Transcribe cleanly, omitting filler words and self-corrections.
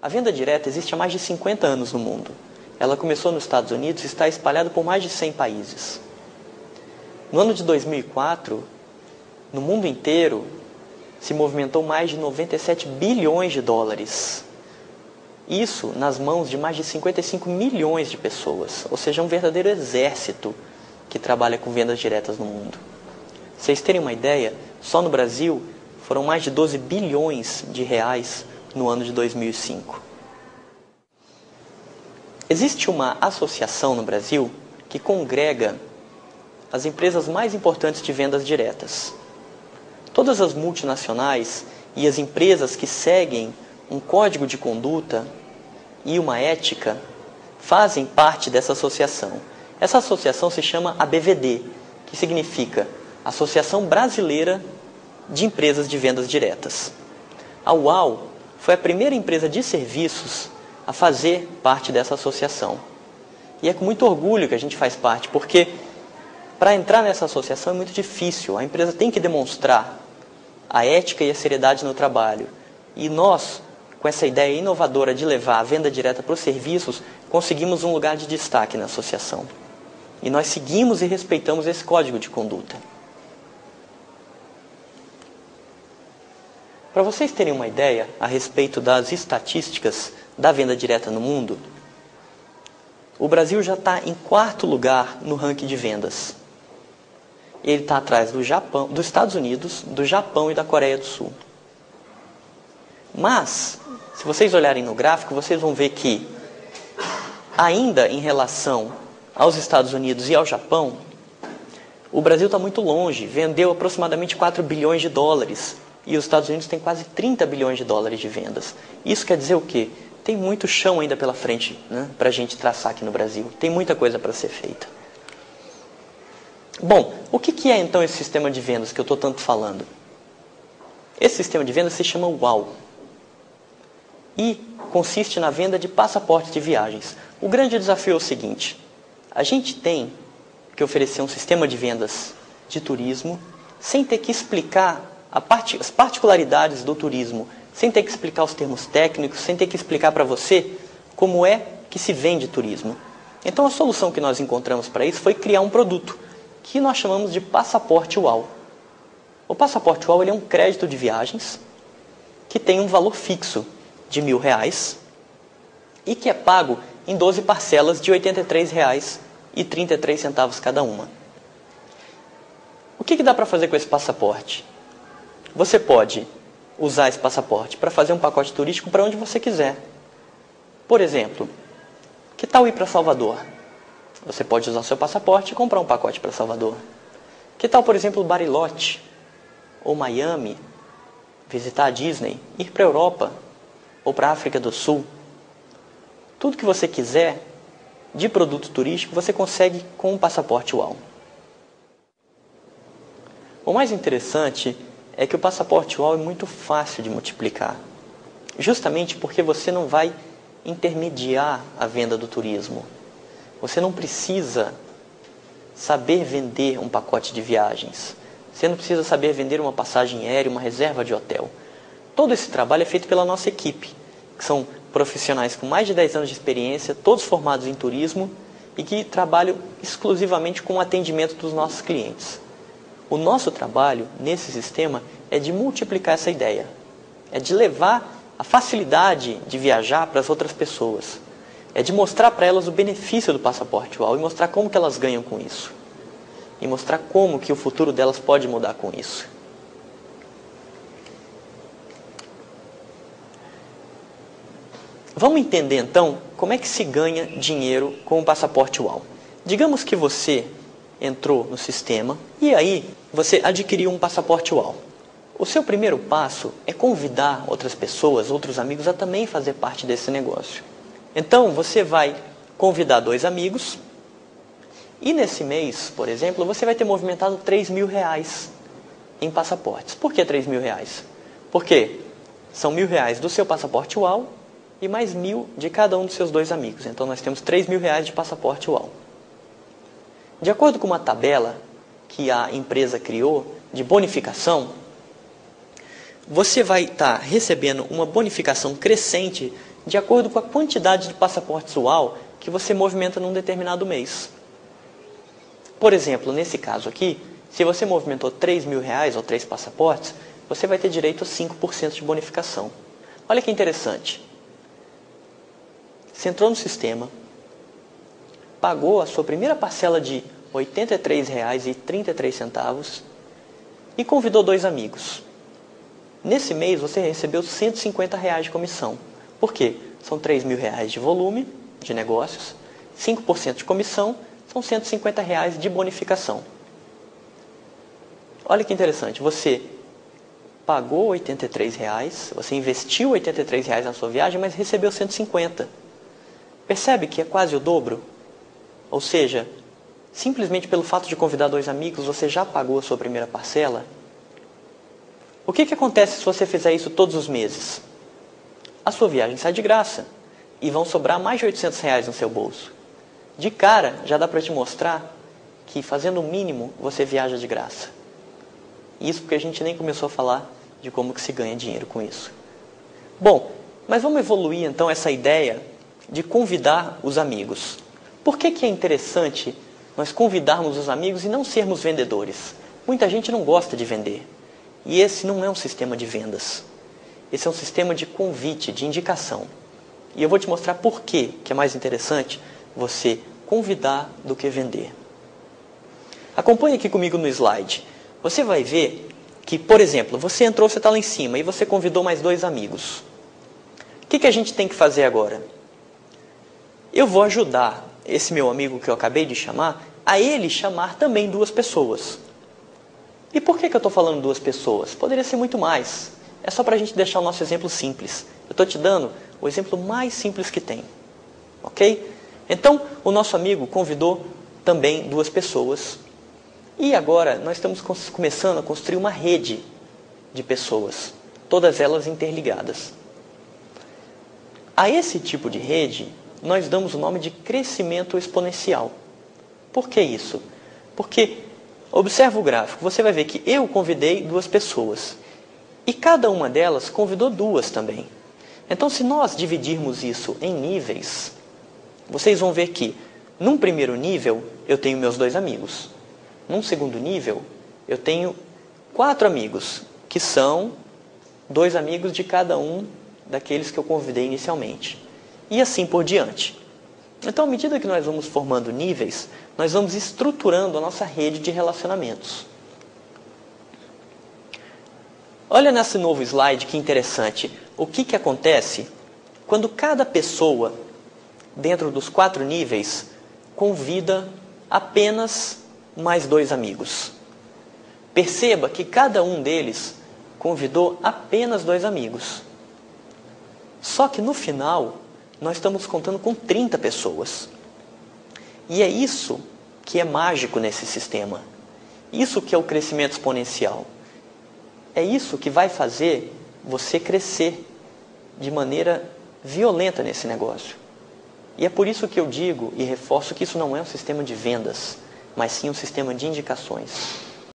A venda direta existe há mais de 50 anos no mundo. Ela começou nos Estados Unidos e está espalhada por mais de 100 países. No ano de 2004, no mundo inteiro, se movimentou mais de 97 bilhões de dólares. Isso nas mãos de mais de 55 milhões de pessoas, ou seja, um verdadeiro exército que trabalha com vendas diretas no mundo. Pra vocês terem uma ideia, só no Brasil foram mais de 12 bilhões de reais no ano de 2005. Existe uma associação no Brasil que congrega as empresas mais importantes de vendas diretas. Todas as multinacionais e as empresas que seguem um código de conduta e uma ética fazem parte dessa associação. Essa associação se chama ABVD, que significa Associação Brasileira de Empresas de Vendas Diretas. A UAU foi a primeira empresa de serviços a fazer parte dessa associação. E é com muito orgulho que a gente faz parte, porque para entrar nessa associação é muito difícil. A empresa tem que demonstrar a ética e a seriedade no trabalho. E nós, com essa ideia inovadora de levar a venda direta para os serviços, conseguimos um lugar de destaque na associação. E nós seguimos e respeitamos esse código de conduta. Para vocês terem uma ideia a respeito das estatísticas da venda direta no mundo, o Brasil já está em 4º lugar no ranking de vendas. Ele está atrás do Japão, dos Estados Unidos, do Japão e da Coreia do Sul. Mas, se vocês olharem no gráfico, vocês vão ver que, ainda em relação aos Estados Unidos e ao Japão, o Brasil está muito longe, vendeu aproximadamente 4 bilhões de dólares. E os Estados Unidos têm quase 30 bilhões de dólares de vendas. Isso quer dizer o quê? Tem muito chão ainda pela frente, né, para a gente traçar aqui no Brasil. Tem muita coisa para ser feita. Bom, o que é então esse sistema de vendas que eu estou tanto falando? Esse sistema de vendas se chama UAU. E consiste na venda de passaportes de viagens. O grande desafio é o seguinte: a gente tem que oferecer um sistema de vendas de turismo sem ter que explicar as particularidades do turismo, sem ter que explicar os termos técnicos, sem ter que explicar para você como é que se vende turismo. Então a solução que nós encontramos para isso foi criar um produto que nós chamamos de Passaporte UAU. O Passaporte UAU ele é um crédito de viagens que tem um valor fixo de R$1.000 e que é pago em 12 parcelas de R$ 83,33 cada uma. O que dá para fazer com esse passaporte? Você pode usar esse passaporte para fazer um pacote turístico para onde você quiser. Por exemplo, que tal ir para Salvador? Você pode usar o seu passaporte e comprar um pacote para Salvador. Que tal, por exemplo, Bariloche ou Miami, visitar a Disney, ir para a Europa ou para a África do Sul? Tudo que você quiser de produto turístico você consegue com um passaporte UAU. O mais interessante é que o passaporte UAU é muito fácil de multiplicar. Justamente porque você não vai intermediar a venda do turismo. Você não precisa saber vender um pacote de viagens. Você não precisa saber vender uma passagem aérea, uma reserva de hotel. Todo esse trabalho é feito pela nossa equipe, que são profissionais com mais de 10 anos de experiência, todos formados em turismo e que trabalham exclusivamente com o atendimento dos nossos clientes. O nosso trabalho nesse sistema é de multiplicar essa ideia. É de levar a facilidade de viajar para as outras pessoas. É de mostrar para elas o benefício do passaporte UAU e mostrar como que elas ganham com isso. E mostrar como que o futuro delas pode mudar com isso. Vamos entender então como é que se ganha dinheiro com o passaporte UAU. Digamos que você entrou no sistema e aí você adquiriu um passaporte UAU. O seu primeiro passo é convidar outras pessoas, outros amigos a também fazer parte desse negócio. Então você vai convidar 2 amigos e nesse mês, por exemplo, você vai ter movimentado R$3.000 em passaportes. Por que R$3.000? Porque são R$1.000 do seu passaporte UAU e mais 1.000 de cada um dos seus 2 amigos. Então nós temos R$3.000 de passaporte UAU. De acordo com uma tabela que a empresa criou de bonificação, você vai estar recebendo uma bonificação crescente de acordo com a quantidade de passaportes UAU que você movimenta num determinado mês. Por exemplo, nesse caso aqui, se você movimentou R$3.000 ou 3 passaportes, você vai ter direito a 5% de bonificação. Olha que interessante. Você entrou no sistema, pagou a sua primeira parcela de R$ 83,33 e convidou 2 amigos. Nesse mês você recebeu R$150 de comissão. Por quê? São R$3.000 de volume de negócios, 5% de comissão, são R$150 de bonificação. Olha que interessante, você pagou R$ 83, você investiu R$ 83 na sua viagem, mas recebeu 150. Percebe que é quase o dobro? Ou seja, simplesmente pelo fato de convidar 2 amigos, você já pagou a sua primeira parcela? O que acontece se você fizer isso todos os meses? A sua viagem sai de graça e vão sobrar mais de R$800 no seu bolso. De cara, já dá para te mostrar que fazendo o mínimo, você viaja de graça. Isso porque a gente nem começou a falar de como que se ganha dinheiro com isso. Bom, mas vamos evoluir então essa ideia de convidar os amigos. Por que é interessante nós convidarmos os amigos e não sermos vendedores? Muita gente não gosta de vender. E esse não é um sistema de vendas. Esse é um sistema de convite, de indicação. E eu vou te mostrar por que é mais interessante você convidar do que vender. Acompanhe aqui comigo no slide. Você vai ver que, por exemplo, você entrou, você está lá em cima e você convidou mais 2 amigos. O que a gente tem que fazer agora? Eu vou ajudar esse meu amigo que eu acabei de chamar, a ele chamar também 2 pessoas. E por que eu estou falando 2 pessoas? Poderia ser muito mais. É só para a gente deixar o nosso exemplo simples. Eu estou te dando o exemplo mais simples que tem. Ok? Então, o nosso amigo convidou também 2 pessoas. E agora nós estamos começando a construir uma rede de pessoas, todas elas interligadas. A esse tipo de rede, nós damos o nome de crescimento exponencial. Por que isso? Porque, observa o gráfico, você vai ver que eu convidei 2 pessoas. E cada uma delas convidou 2 também. Então, se nós dividirmos isso em níveis, vocês vão ver que, num primeiro nível, eu tenho meus 2 amigos. Num segundo nível, eu tenho 4 amigos, que são 2 amigos de cada um daqueles que eu convidei inicialmente. E assim por diante. Então, à medida que nós vamos formando níveis, nós vamos estruturando a nossa rede de relacionamentos. Olha nesse novo slide que interessante. O que acontece quando cada pessoa, dentro dos 4 níveis, convida apenas mais 2 amigos. Perceba que cada um deles convidou apenas 2 amigos. Só que no final, nós estamos contando com 30 pessoas. E é isso que é mágico nesse sistema. Isso que é o crescimento exponencial. É isso que vai fazer você crescer de maneira violenta nesse negócio. E é por isso que eu digo e reforço que isso não é um sistema de vendas, mas sim um sistema de indicações.